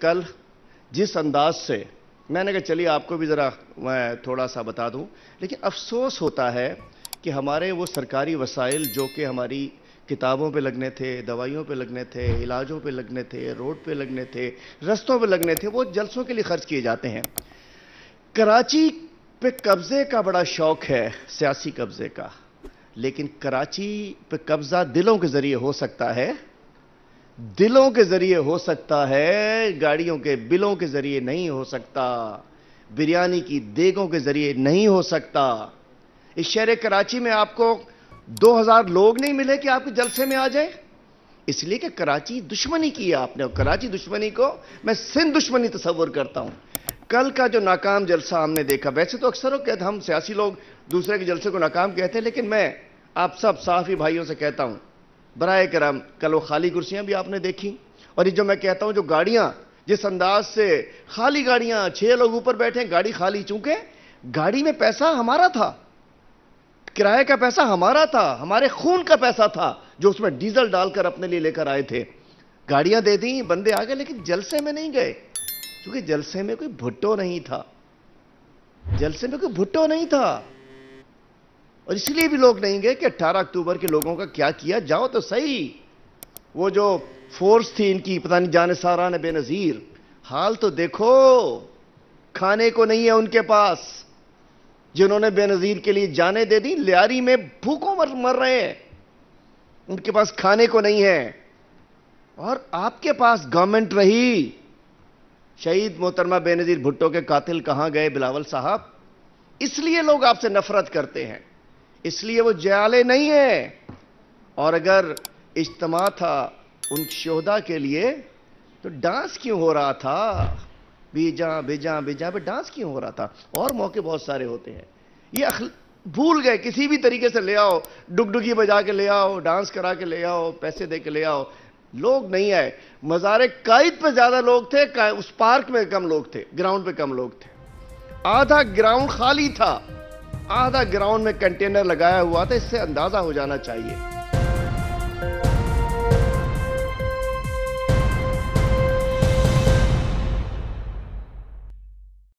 कल जिस अंदाज से मैंने कहा चलिए आपको भी ज़रा मैं थोड़ा सा बता दूं, लेकिन अफसोस होता है कि हमारे वो सरकारी वसाइल जो कि हमारी किताबों पे लगने थे, दवाइयों पे लगने थे, इलाजों पे लगने थे, रोड पे लगने थे, रस्तों पे लगने थे, वो जलसों के लिए खर्च किए जाते हैं। कराची पे कब्जे का बड़ा शौक है, सियासी कब्जे का, लेकिन कराची पे कब्जा दिलों के जरिए हो सकता है, दिलों के जरिए हो सकता है, गाड़ियों के बिलों के जरिए नहीं हो सकता, बिरयानी की देगों के जरिए नहीं हो सकता। इस शहर कराची में आपको 2000 लोग नहीं मिले कि आपके जलसे में आ जाए, इसलिए कि कराची दुश्मनी की है आपने, और कराची दुश्मनी को मैं सिंध दुश्मनी तस्वर करता हूं। कल का जो नाकाम जलसा हमने देखा, वैसे तो अक्सर कहते हम सियासी लोग दूसरे के जलसे को नाकाम कहते हैं, लेकिन मैं आप सब साफी भाइयों से कहता हूं, बराए करम कल वो खाली कुर्सियां भी आपने देखी, और ये जो मैं कहता हूं जो गाड़ियां जिस अंदाज से खाली गाड़ियां, 6 लोग ऊपर बैठे, गाड़ी खाली, चूंकि गाड़ी में पैसा हमारा था, किराए का पैसा हमारा था, हमारे खून का पैसा था जो उसमें डीजल डालकर अपने लिए लेकर आए थे। गाड़ियां दे दी, बंदे आ गए, लेकिन जलसे में नहीं गए, क्योंकि जलसे में कोई भुट्टो नहीं था, जलसे में कोई भुट्टो नहीं था, और इसलिए भी लोग नहीं गए कि 18 अक्टूबर के लोगों का क्या किया। जाओ तो सही, वो जो फोर्स थी इनकी, पता नहीं जानिसारा ने बेनजीर, हाल तो देखो, खाने को नहीं है उनके पास, जिन्होंने बेनजीर के लिए जाने दे दी, लियारी में भूखों मर रहे हैं, उनके पास खाने को नहीं है। और आपके पास गवर्नमेंट रही, शहीद मोहतरमा बेनजीर भुट्टो के कातिल कहां गए बिलावल साहब? इसलिए लोग आपसे नफरत करते हैं, इसलिए वो जयाले नहीं है। और अगर इज्तिमा था उन शोहदा के लिए, तो डांस क्यों हो रहा था? बीजा बीजा बीजा पे डांस क्यों हो रहा था? और मौके बहुत सारे होते हैं, ये भूल गए, किसी भी तरीके से ले आओ, डुगडुगी बजा के ले आओ, डांस करा के ले आओ, पैसे दे के ले आओ, लोग नहीं आए। मज़ारे कायद पे ज्यादा लोग थे, उस पार्क में कम लोग थे, ग्राउंड पे कम लोग थे, आधा ग्राउंड खाली था, आधा ग्राउंड में कंटेनर लगाया हुआ था, इससे अंदाजा हो जाना चाहिए।